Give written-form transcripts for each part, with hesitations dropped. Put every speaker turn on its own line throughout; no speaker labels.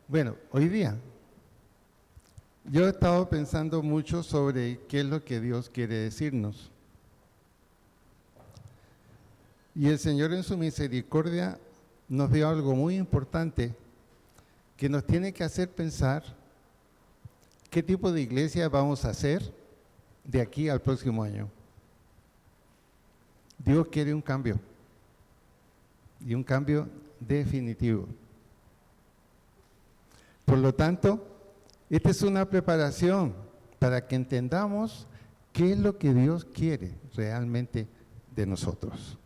Bueno, hoy día yo he estado pensando mucho sobre qué es lo que Dios quiere decirnos. Y el Señor en su misericordia nos dio algo muy importante que nos tiene que hacer pensar qué tipo de iglesia vamos a hacer de aquí al próximo año. Dios quiere un cambio, y un cambio definitivo. Por lo tanto, esta es una preparación para que entendamos qué es lo que Dios quiere realmente de nosotros.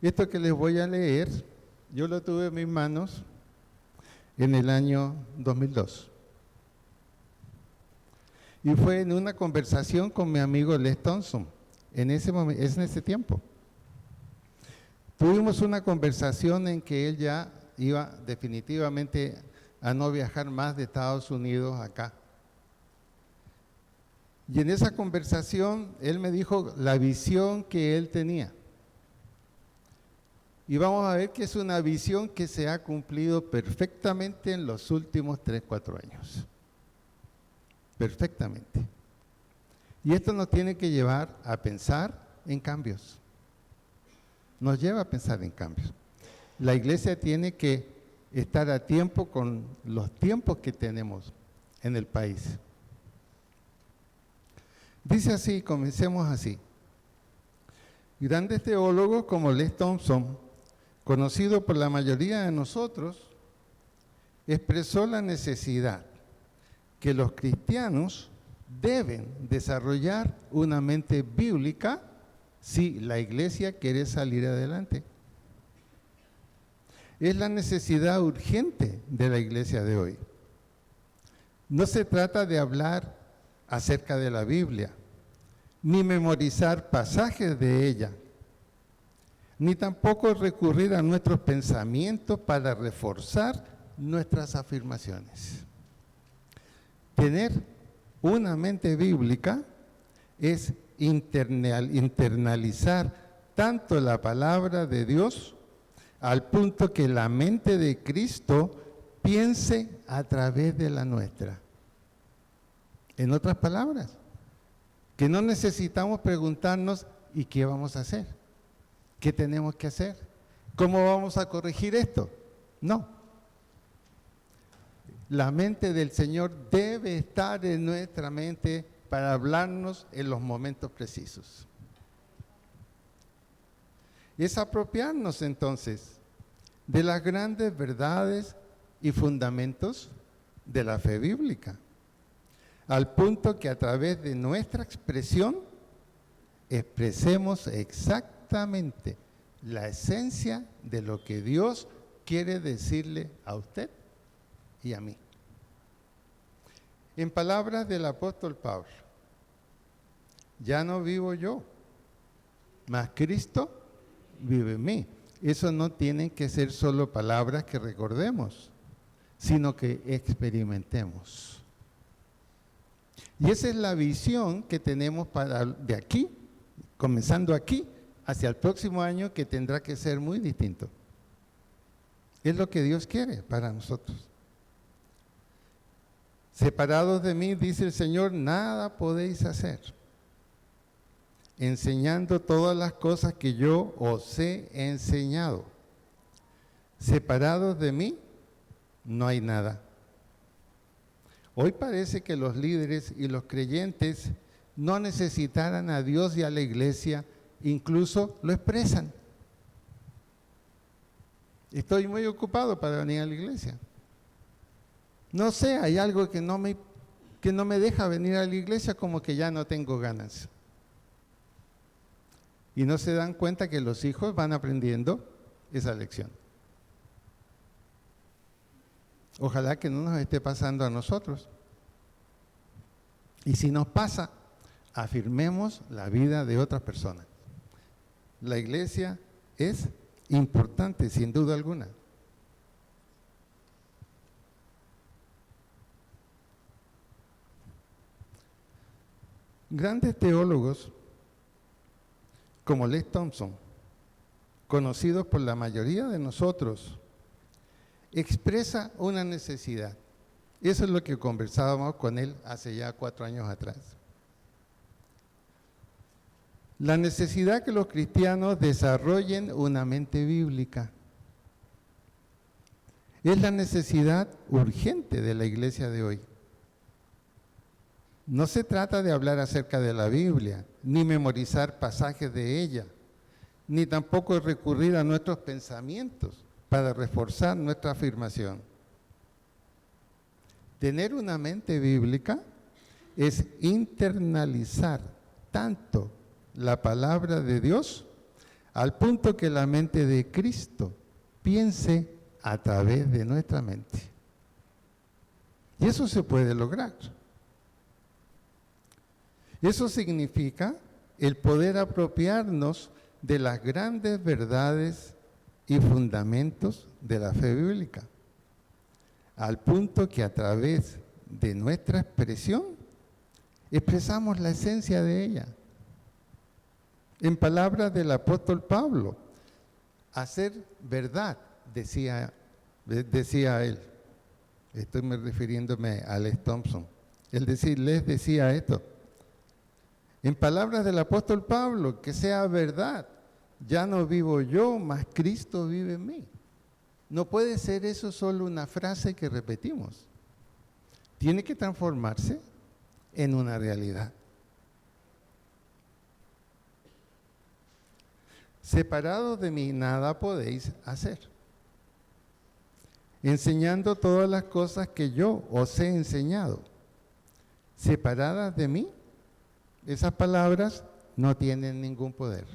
Esto que les voy a leer, yo lo tuve en mis manos en el año 2002. Y fue en una conversación con mi amigo Les Thompson, en ese tiempo. Tuvimos una conversación en que él ya iba definitivamente a no viajar más de Estados Unidos acá. Y en esa conversación él me dijo la visión que él tenía. Y vamos a ver que es una visión que se ha cumplido perfectamente en los últimos 3, 4 años. Perfectamente. Y esto nos tiene que llevar a pensar en cambios. Nos lleva a pensar en cambios. La iglesia tiene que estar a tiempo con los tiempos que tenemos en el país. Dice así, comencemos así. Grandes teólogos como Les Thompson, conocido por la mayoría de nosotros, expresó la necesidad que los cristianos deben desarrollar una mente bíblica si la iglesia quiere salir adelante. Es la necesidad urgente de la iglesia de hoy. No se trata de hablar acerca de la Biblia, ni memorizar pasajes de ella, ni tampoco recurrir a nuestros pensamientos para reforzar nuestras afirmaciones. Tener una mente bíblica es internalizar tanto la palabra de Dios al punto que la mente de Cristo piense a través de la nuestra. En otras palabras, que no necesitamos preguntarnos ¿y qué vamos a hacer? ¿Qué tenemos que hacer? ¿Cómo vamos a corregir esto? No. La mente del Señor debe estar en nuestra mente para hablarnos en los momentos precisos. Es apropiarnos entonces de las grandes verdades y fundamentos de la fe bíblica, al punto que a través de nuestra expresión expresemos exactamente la esencia de lo que Dios quiere decirle a usted y a mí. En palabras del apóstol Pablo, ya no vivo yo, mas Cristo vive en mí. Eso no tienen que ser solo palabras que recordemos, sino que experimentemos. Y esa es la visión que tenemos para de aquí, comenzando aquí, hacia el próximo año, que tendrá que ser muy distinto. Es lo que Dios quiere para nosotros. Separados de mí, dice el Señor, nada podéis hacer. Enseñando todas las cosas que yo os he enseñado. Separados de mí, no hay nada. Hoy parece que los líderes y los creyentes no necesitaran a Dios y a la iglesia, incluso lo expresan. Estoy muy ocupado para venir a la iglesia. No sé, hay algo que no me deja venir a la iglesia, como que ya no tengo ganas. Y no se dan cuenta que los hijos van aprendiendo esa lección. Ojalá que no nos esté pasando a nosotros. Y si nos pasa, afirmemos la vida de otras personas. La iglesia es importante, sin duda alguna. Grandes teólogos como Les Thompson conocidos por la mayoría de nosotros, expresa una necesidad. Eso es lo que conversábamos con él hace ya 4 años atrás. La necesidad que los cristianos desarrollen una mente bíblica. Es la necesidad urgente de la iglesia de hoy. No se trata de hablar acerca de la Biblia, ni memorizar pasajes de ella, ni tampoco de recurrir a nuestros pensamientos para reforzar nuestra afirmación. Tener una mente bíblica es internalizar tanto la palabra de Dios al punto que la mente de Cristo piense a través de nuestra mente. Y eso se puede lograr. Eso significa el poder apropiarnos de las grandes verdades y fundamentos de la fe bíblica, al punto que a través de nuestra expresión expresamos la esencia de ella. En palabras del apóstol Pablo, hacer verdad, decía él. Estoy refiriéndome a Les Thompson. Les decía esto. En palabras del apóstol Pablo, que sea verdad. Ya no vivo yo, mas Cristo vive en mí. No puede ser eso solo una frase que repetimos. Tiene que transformarse en una realidad. Separados de mí nada podéis hacer. Enseñando todas las cosas que yo os he enseñado. Separadas de mí, esas palabras no tienen ningún poder.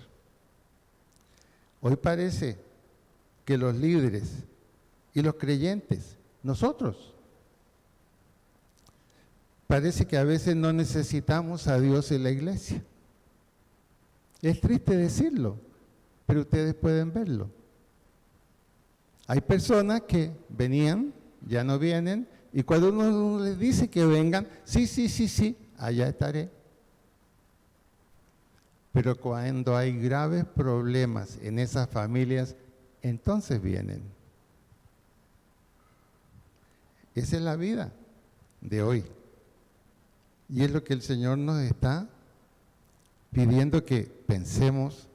Hoy parece que los líderes y los creyentes, nosotros, parece que a veces no necesitamos a Dios y la iglesia. Es triste decirlo, pero ustedes pueden verlo. Hay personas que venían, ya no vienen, y cuando uno les dice que vengan, sí, allá estaré. Pero cuando hay graves problemas en esas familias, entonces vienen. Esa es la vida de hoy. Y es lo que el Señor nos está pidiendo que pensemos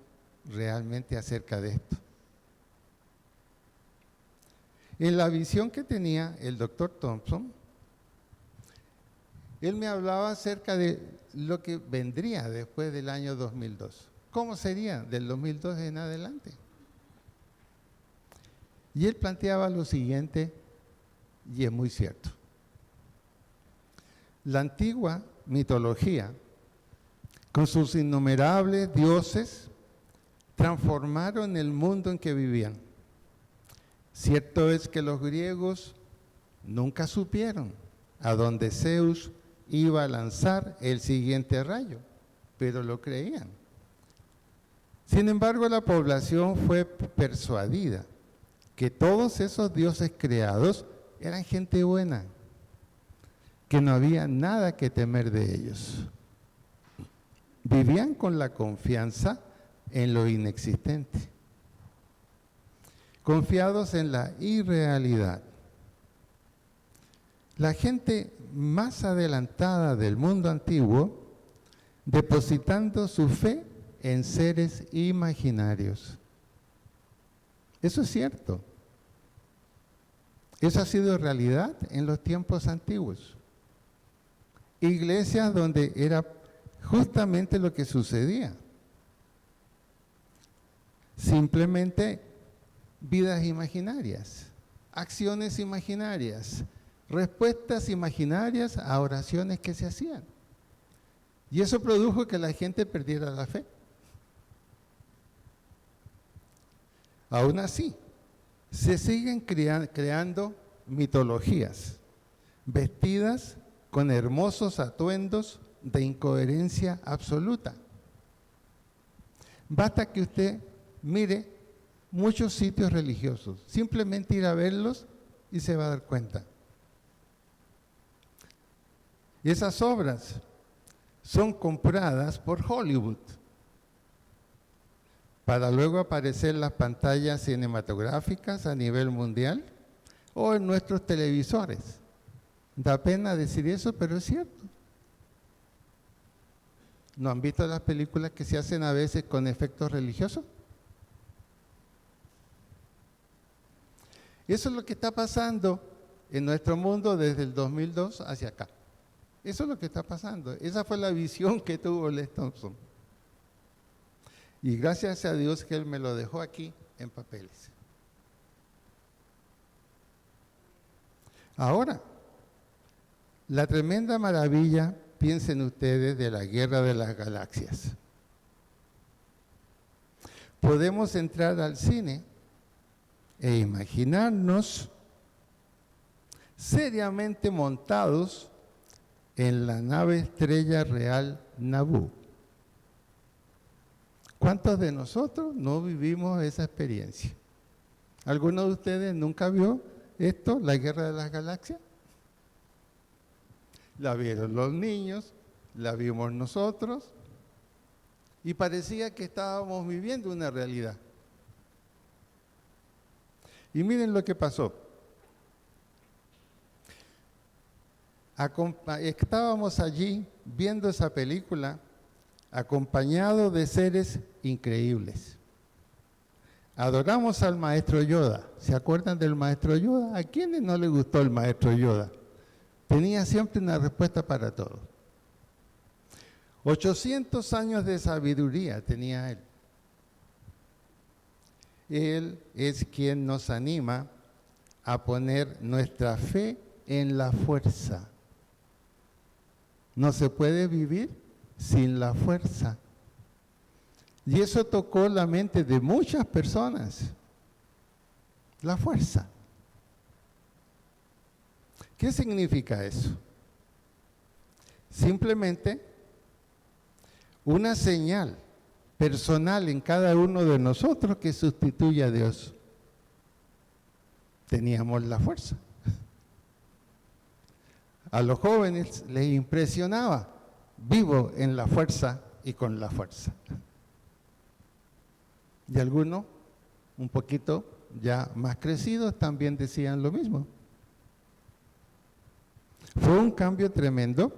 realmente acerca de esto. En la visión que tenía el doctor Thompson, él me hablaba acerca de lo que vendría después del año 2002. ¿Cómo sería del 2002 en adelante? Y él planteaba lo siguiente, y es muy cierto. La antigua mitología, con sus innumerables dioses, transformaron el mundo en que vivían. Cierto es que los griegos nunca supieron a dónde Zeus iba a lanzar el siguiente rayo, pero lo creían. Sin embargo, la población fue persuadida que todos esos dioses creados eran gente buena, que no había nada que temer de ellos. Vivían con la confianza en lo inexistente, confiados en la irrealidad. La gente más adelantada del mundo antiguo, depositando su fe en seres imaginarios. Eso es cierto. Eso ha sido realidad en los tiempos antiguos. Iglesias donde era justamente lo que sucedía. Simplemente vidas imaginarias, acciones imaginarias, respuestas imaginarias a oraciones que se hacían. Y eso produjo que la gente perdiera la fe. Aún así, se siguen creando mitologías, vestidas con hermosos atuendos de incoherencia absoluta. Basta que usted mire muchos sitios religiosos, simplemente ir a verlos y se va a dar cuenta. Y esas obras son compradas por Hollywood para luego aparecer en las pantallas cinematográficas a nivel mundial o en nuestros televisores. Da pena decir eso, pero es cierto. ¿No han visto las películas que se hacen a veces con efectos religiosos? Eso es lo que está pasando en nuestro mundo desde el 2002 hacia acá. Eso es lo que está pasando. Esa fue la visión que tuvo Les Thompson. Y gracias a Dios que Él me lo dejó aquí en papeles. Ahora, la tremenda maravilla, piensen ustedes, de la guerra de las galaxias. Podemos entrar al cine e imaginarnos seriamente montados en la nave estrella real Naboo. ¿Cuántos de nosotros no vivimos esa experiencia? ¿Alguno de ustedes nunca vio esto, la guerra de las galaxias? La vieron los niños, la vimos nosotros y parecía que estábamos viviendo una realidad. Y miren lo que pasó. Estábamos allí viendo esa película acompañados de seres increíbles. Adoramos al maestro Yoda. ¿Se acuerdan del maestro Yoda? ¿A quiénes no les gustó el maestro Yoda? Tenía siempre una respuesta para todo. 800 años de sabiduría tenía él. Él es quien nos anima a poner nuestra fe en la fuerza. No se puede vivir sin la fuerza. Y eso tocó la mente de muchas personas. La fuerza. ¿Qué significa eso? Simplemente una señal personal en cada uno de nosotros que sustituye a Dios. Teníamos la fuerza. A los jóvenes les impresionaba, vivo en la fuerza y con la fuerza. Y algunos, un poquito ya más crecidos, también decían lo mismo. Fue un cambio tremendo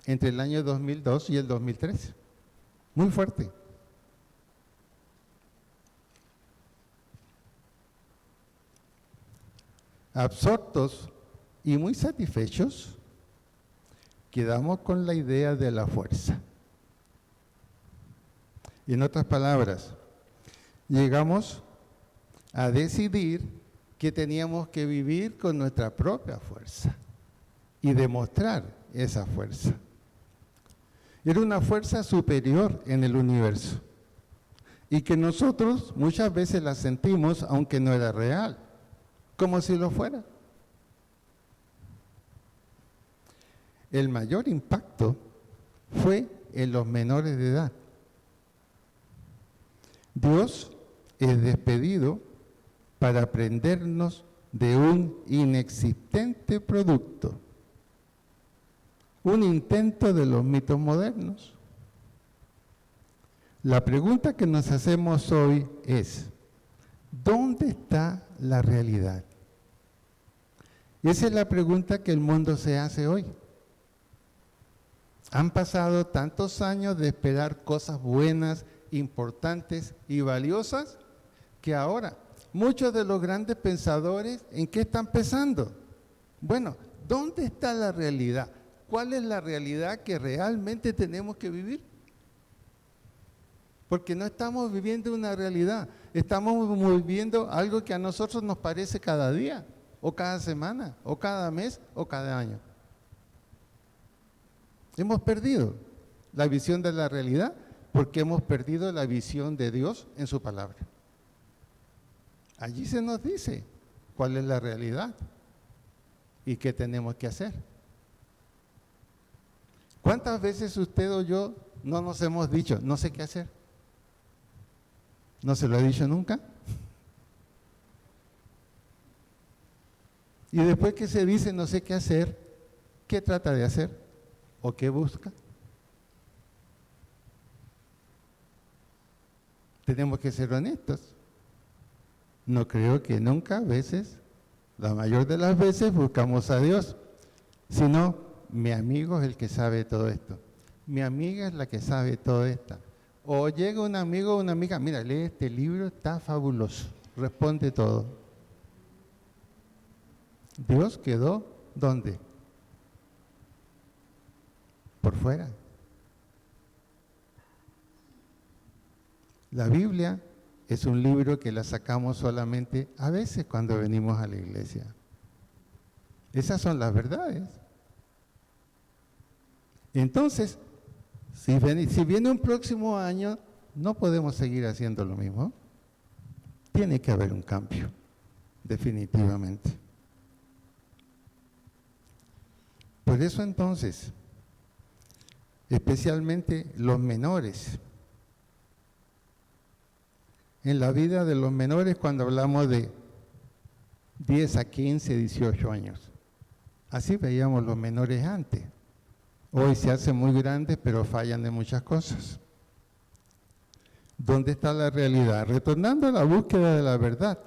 entre el año 2002 y el 2003. Muy fuerte. Absortos y muy satisfechos, quedamos con la idea de la fuerza. En otras palabras, llegamos a decidir que teníamos que vivir con nuestra propia fuerza y demostrar esa fuerza. Era una fuerza superior en el universo y que nosotros muchas veces la sentimos aunque no era real, como si lo fuera. El mayor impacto fue en los menores de edad. Dios es despedido para prendernos de un inexistente producto, un intento de los mitos modernos. La pregunta que nos hacemos hoy es, ¿dónde está la realidad? Esa es la pregunta que el mundo se hace hoy. Han pasado tantos años de esperar cosas buenas, importantes y valiosas, que ahora muchos de los grandes pensadores, ¿en qué están pensando? Bueno, ¿dónde está la realidad? ¿Cuál es la realidad que realmente tenemos que vivir? Porque no estamos viviendo una realidad, estamos viviendo algo que a nosotros nos parece cada día, o cada semana, o cada mes, o cada año. Hemos perdido la visión de la realidad porque hemos perdido la visión de Dios en su palabra. Allí se nos dice cuál es la realidad y qué tenemos que hacer. ¿Cuántas veces usted o yo no nos hemos dicho, no sé qué hacer? ¿No se lo he dicho nunca? Y después que se dice no sé qué hacer, ¿qué trata de hacer? ¿O qué busca? tenemos que ser honestos. No creo que nunca, a veces, la mayor de las veces, buscamos a Dios, sino mi amigo es el que sabe todo esto. Mi amiga es la que sabe todo esto. O llega un amigo o una amiga, mira, lee este libro, está fabuloso, responde todo. Dios quedó, ¿dónde? Por fuera. La Biblia es un libro que la sacamos solamente a veces cuando venimos a la iglesia. Esas son las verdades. Entonces, si viene un próximo año, no podemos seguir haciendo lo mismo. Tiene que haber un cambio, definitivamente. Por eso entonces, especialmente los menores, en la vida de los menores cuando hablamos de 10 a 15, 18 años, así veíamos los menores antes. Hoy se hacen muy grandes, pero fallan de muchas cosas. ¿Dónde está la realidad? Retornando a la búsqueda de la verdad,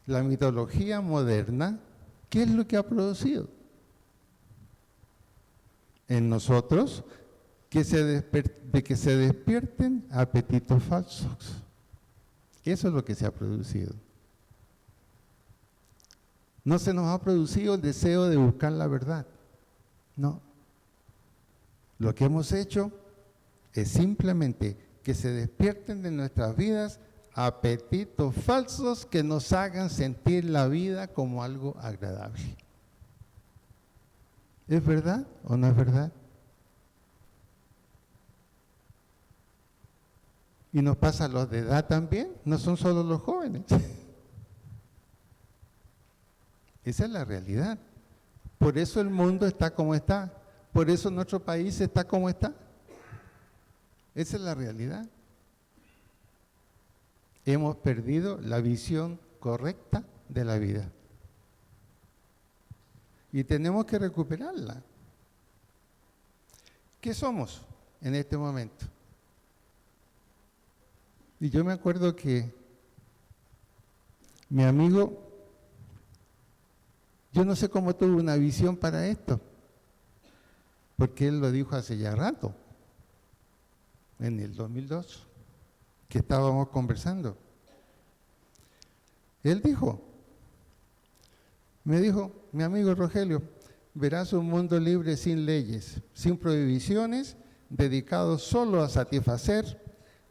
la mitología moderna, ¿qué es lo que ha producido? En nosotros, que se despierten apetitos falsos. Eso es lo que se ha producido. No se nos ha producido el deseo de buscar la verdad. No. Lo que hemos hecho es simplemente que se despierten de nuestras vidas apetitos falsos que nos hagan sentir la vida como algo agradable. ¿Es verdad o no es verdad? Y nos pasa a los de edad también, no son solo los jóvenes. Esa es la realidad. Por eso el mundo está como está. Por eso nuestro país está como está. Esa es la realidad. Hemos perdido la visión correcta de la vida. Y tenemos que recuperarla. ¿Qué somos en este momento? Y yo me acuerdo que mi amigo, yo no sé cómo tuvo una visión para esto, porque él lo dijo hace ya rato, en el 2002, que estábamos conversando. Él me dijo, mi amigo Rogelio, verás un mundo libre sin leyes, sin prohibiciones, dedicado solo a satisfacer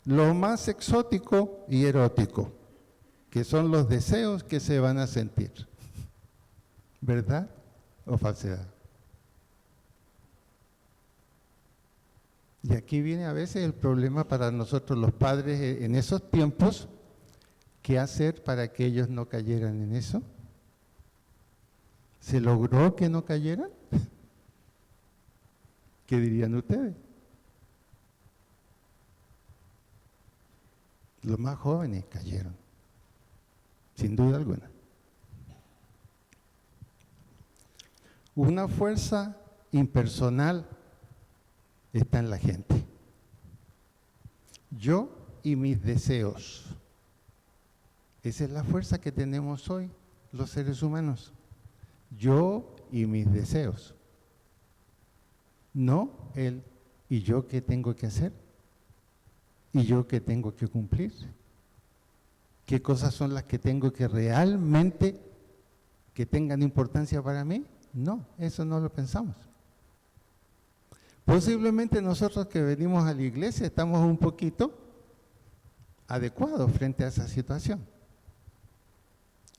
lo más exótico y erótico, que son los deseos que se van a sentir. ¿Verdad o falsedad? Y aquí viene a veces el problema para nosotros los padres en esos tiempos, ¿qué hacer para que ellos no cayeran en eso? ¿Se logró que no cayeran? ¿Qué dirían ustedes? Los más jóvenes cayeron, sin duda alguna. Una fuerza impersonal está en la gente. Yo y mis deseos. Esa es la fuerza que tenemos hoy los seres humanos. Yo y mis deseos. No él y yo qué tengo que hacer. ¿Y yo qué tengo que cumplir? ¿Qué cosas son las que tengo que realmente que tengan importancia para mí? No, eso no lo pensamos. Posiblemente nosotros que venimos a la iglesia estamos un poquito adecuados frente a esa situación.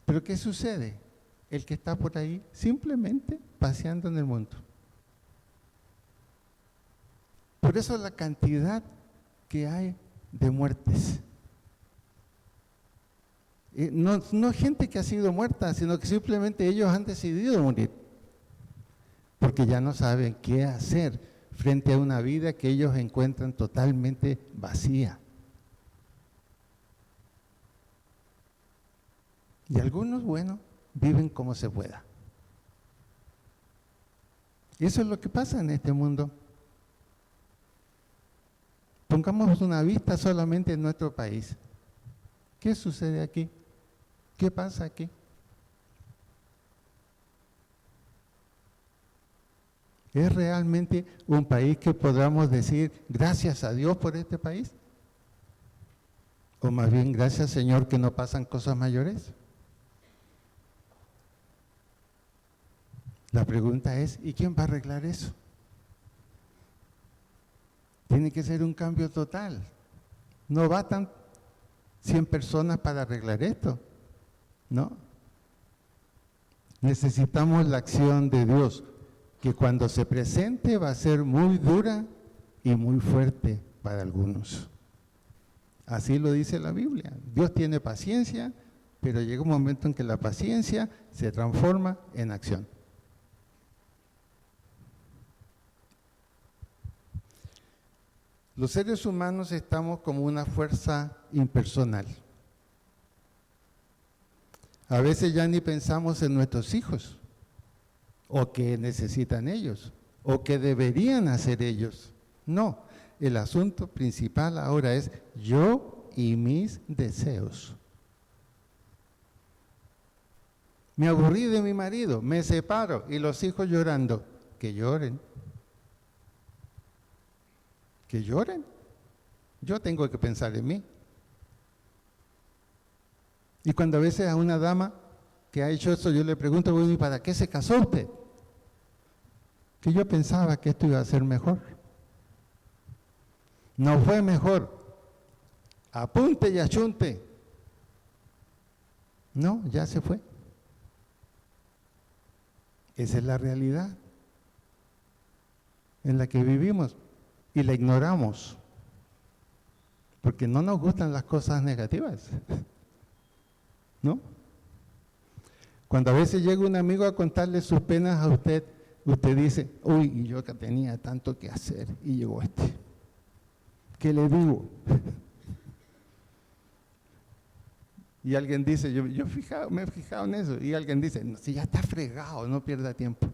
Pero ¿qué sucede? El que está por ahí simplemente paseando en el mundo. Por eso la cantidad que hay de muertes. No gente que ha sido muerta, sino que simplemente ellos han decidido morir. Porque ya no saben qué hacer frente a una vida que ellos encuentran totalmente vacía. Y algunos, bueno, viven como se pueda. Eso es lo que pasa en este mundo. Pongamos una vista solamente en nuestro país. ¿Qué sucede aquí? ¿Qué pasa aquí? ¿Es realmente un país que podamos decir gracias a Dios por este país? ¿O más bien gracias, Señor, que no pasan cosas mayores? La pregunta es, ¿y quién va a arreglar eso? Tiene que ser un cambio total. No bastan 100 personas para arreglar esto, ¿no? Necesitamos la acción de Dios, que cuando se presente va a ser muy dura y muy fuerte para algunos. Así lo dice la Biblia. Dios tiene paciencia, pero llega un momento en que la paciencia se transforma en acción. Los seres humanos estamos como una fuerza impersonal. A veces ya ni pensamos en nuestros hijos, o qué necesitan ellos, o qué deberían hacer ellos. No, el asunto principal ahora es yo y mis deseos. Me aburrí de mi marido, me separo y los hijos llorando. Que lloren. Que lloren. Yo tengo que pensar en mí. Y cuando a veces a una dama que ha hecho eso, yo le pregunto, bueno, ¿y para qué se casó usted? Que yo pensaba que esto iba a ser mejor. No fue mejor. Apunte y achunte. No, ya se fue. Esa es la realidad en la que vivimos y la ignoramos porque no nos gustan las cosas negativas, ¿no? Cuando a veces llega un amigo a contarle sus penas a usted, usted dice, uy, y yo que tenía tanto que hacer y llegó este. ¿Qué le digo? Y alguien dice, yo me he fijado en eso, y alguien dice, no, si ya está fregado, no pierda tiempo.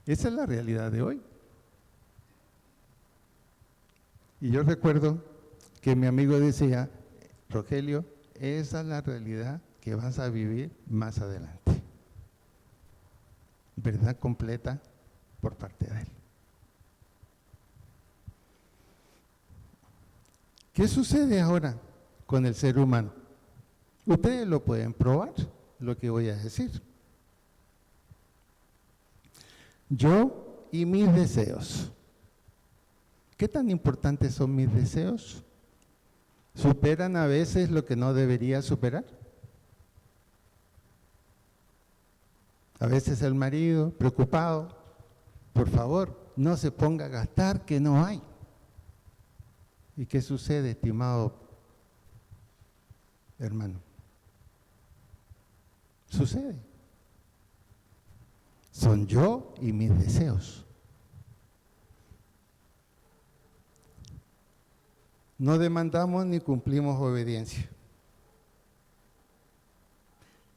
Esa es la realidad de hoy. Y yo recuerdo que mi amigo decía, Rogelio, esa es la realidad que vas a vivir más adelante. Verdad completa por parte de él. ¿Qué sucede ahora con el ser humano? Ustedes lo pueden probar, lo que voy a decir. Yo y mis deseos. ¿Qué tan importantes son mis deseos? ¿Superan a veces lo que no debería superar? A veces el marido, preocupado, por favor, no se ponga a gastar que no hay. ¿Y qué sucede, estimado hermano? Sucede. Son yo y mis deseos. No demandamos ni cumplimos obediencia.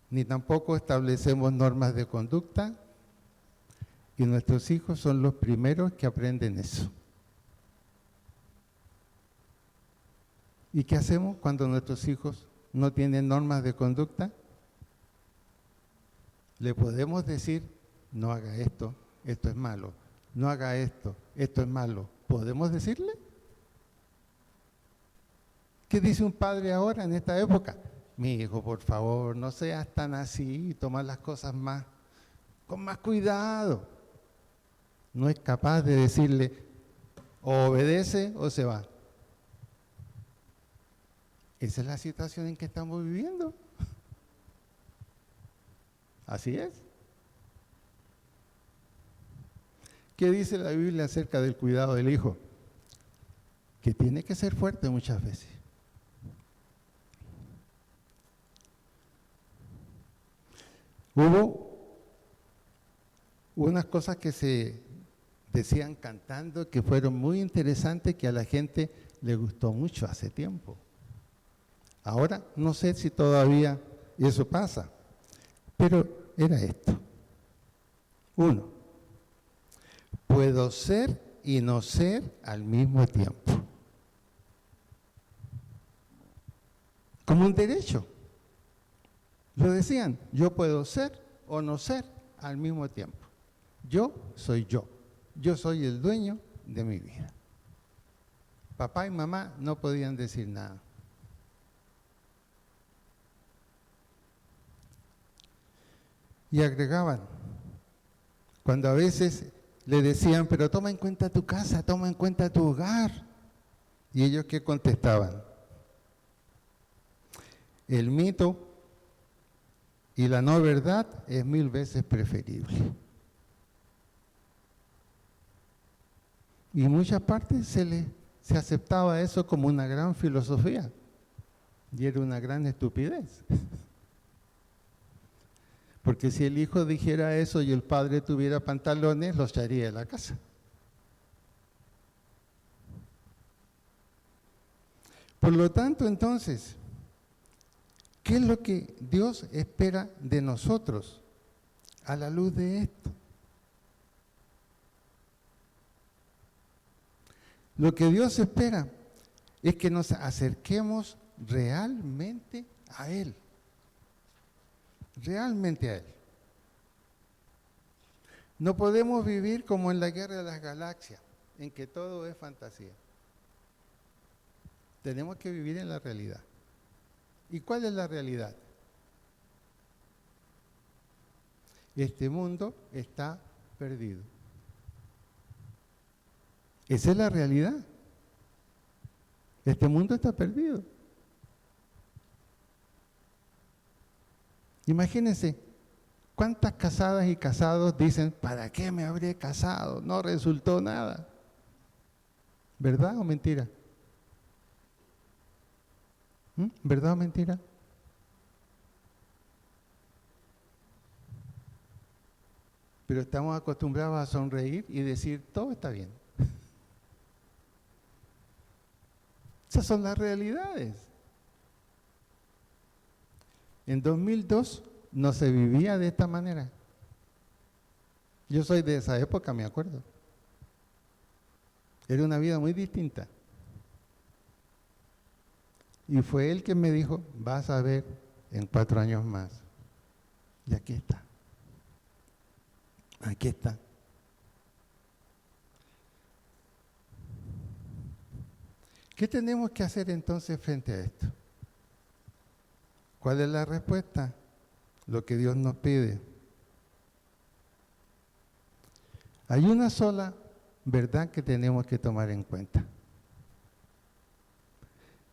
Ni tampoco establecemos normas de conducta y nuestros hijos son los primeros que aprenden eso. ¿Y qué hacemos cuando nuestros hijos no tienen normas de conducta? Le podemos decir, no haga esto, esto es malo. No haga esto, esto es malo. ¿Podemos decirle? ¿Qué dice un padre ahora en esta época? Mi hijo, por favor, no seas tan así, toma las cosas con más cuidado. No es capaz de decirle, o obedece o se va. Esa es la situación en que estamos viviendo. Así es. ¿Qué dice la Biblia acerca del cuidado del hijo? Que tiene que ser fuerte muchas veces. Hubo unas cosas que se decían cantando que fueron muy interesantes, que a la gente le gustó mucho hace tiempo. Ahora no sé si todavía eso pasa, pero era esto. 1. Puedo ser y no ser al mismo tiempo. Como un derecho. Lo decían, yo puedo ser o no ser al mismo tiempo. Yo soy yo. Yo soy el dueño de mi vida. Papá y mamá no podían decir nada. Y agregaban, cuando a veces le decían, pero toma en cuenta tu casa, toma en cuenta tu hogar. ¿Y ellos qué contestaban? El mito y la no verdad es 1000 veces preferible. Y en muchas partes se aceptaba eso como una gran filosofía. Y era una gran estupidez. Porque si el hijo dijera eso y el padre tuviera pantalones, los echaría de la casa. Por lo tanto, entonces, ¿qué es lo que Dios espera de nosotros a la luz de esto? Lo que Dios espera es que nos acerquemos realmente a Él. Realmente a Él. No podemos vivir como en la guerra de las galaxias, en que todo es fantasía. Tenemos que vivir en la realidad. ¿Y cuál es la realidad? Este mundo está perdido. Esa es la realidad. Este mundo está perdido. Imagínense, ¿cuántas casadas y casados dicen, ¿para qué me habré casado? No resultó nada. ¿Verdad o mentira? ¿Verdad o mentira? Pero estamos acostumbrados a sonreír y decir, todo está bien. Esas son las realidades. En 2002 no se vivía de esta manera. Yo soy de esa época, me acuerdo. Era una vida muy distinta. Y fue él quien me dijo, vas a ver en 4 años más. Y aquí está. Aquí está. ¿Qué tenemos que hacer entonces frente a esto? ¿Cuál es la respuesta? Lo que Dios nos pide. Hay una sola verdad que tenemos que tomar en cuenta.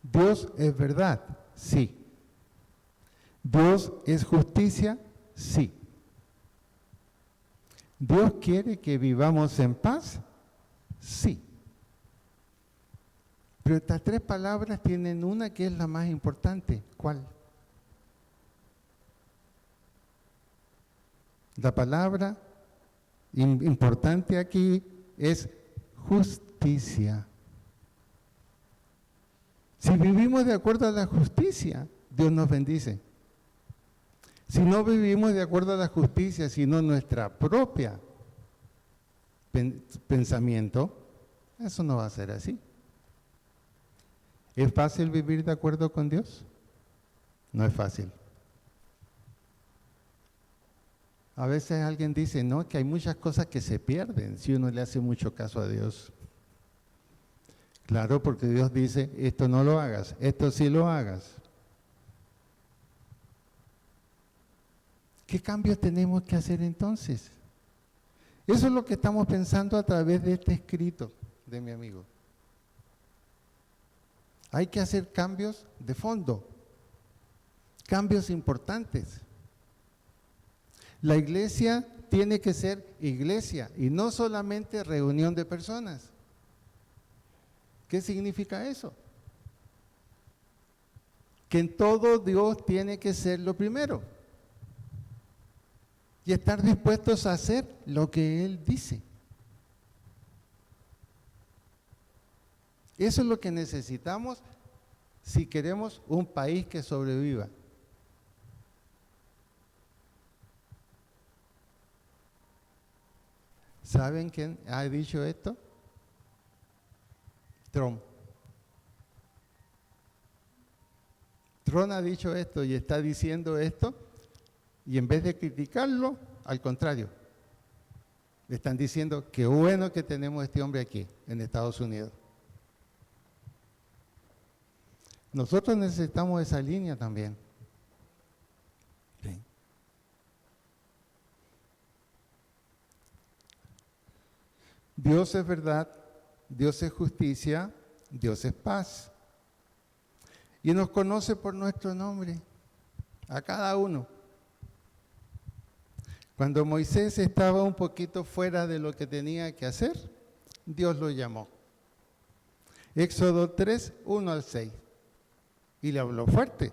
Dios es verdad, sí. Dios es justicia, sí. Dios quiere que vivamos en paz, sí. Pero estas 3 palabras tienen una que es la más importante. ¿Cuál? La palabra importante aquí es justicia. Si vivimos de acuerdo a la justicia, Dios nos bendice. Si no vivimos de acuerdo a la justicia, sino nuestra propia pensamiento, eso no va a ser así. ¿Es fácil vivir de acuerdo con Dios? No es fácil. A veces alguien dice, no, que hay muchas cosas que se pierden si uno le hace mucho caso a Dios. Claro, porque Dios dice, esto no lo hagas, esto sí lo hagas. ¿Qué cambios tenemos que hacer entonces? Eso es lo que estamos pensando a través de este escrito de mi amigo. Hay que hacer cambios de fondo, cambios importantes. La iglesia tiene que ser iglesia y no solamente reunión de personas. ¿Qué significa eso? Que en todo Dios tiene que ser lo primero y estar dispuestos a hacer lo que Él dice. Eso es lo que necesitamos si queremos un país que sobreviva. ¿Saben quién ha dicho esto? Trump. Trump ha dicho esto y está diciendo esto, y en vez de criticarlo, al contrario, le están diciendo qué bueno que tenemos este hombre aquí, en Estados Unidos. Nosotros necesitamos esa línea también. Sí. Dios es verdad, Dios es justicia, Dios es paz. Y nos conoce por nuestro nombre, a cada uno. Cuando Moisés estaba un poquito fuera de lo que tenía que hacer, Dios lo llamó. Éxodo 3, 1 al 6. Y le habló fuerte.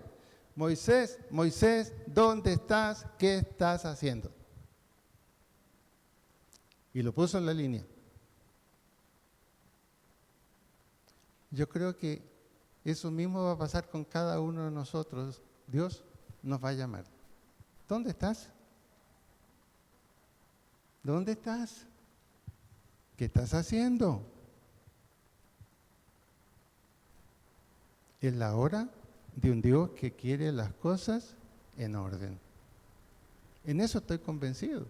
Moisés, Moisés, ¿dónde estás? ¿Qué estás haciendo? Y lo puso en la línea. Yo creo que eso mismo va a pasar con cada uno de nosotros. Dios nos va a llamar. ¿Dónde estás? ¿Dónde estás? ¿Qué estás haciendo? Es la hora de un Dios que quiere las cosas en orden. En eso estoy convencido.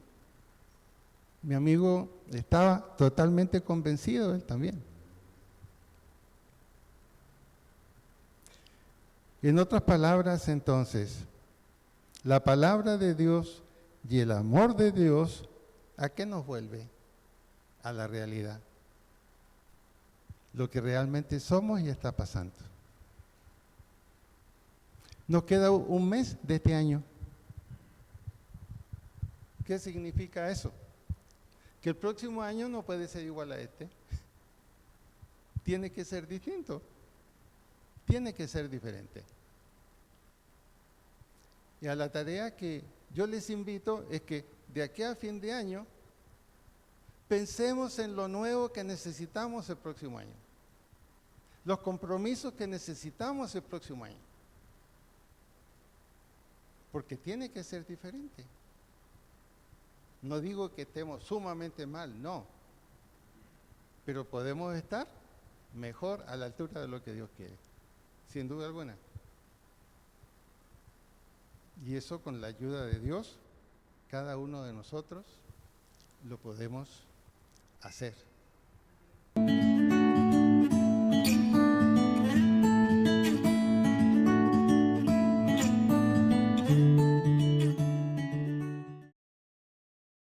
Mi amigo estaba totalmente convencido, él también. En otras palabras, entonces, la palabra de Dios y el amor de Dios, ¿a qué nos vuelve? A la realidad. Lo que realmente somos y está pasando. Nos queda un mes de este año. ¿Qué significa eso? Que el próximo año no puede ser igual a este. Tiene que ser distinto. Tiene que ser diferente. Y a la tarea que yo les invito es que de aquí a fin de año pensemos en lo nuevo que necesitamos el próximo año. Los compromisos que necesitamos el próximo año. Porque tiene que ser diferente. No digo que estemos sumamente mal, no. Pero podemos estar mejor a la altura de lo que Dios quiere. Sin duda alguna. Y eso con la ayuda de Dios, cada uno de nosotros lo podemos hacer.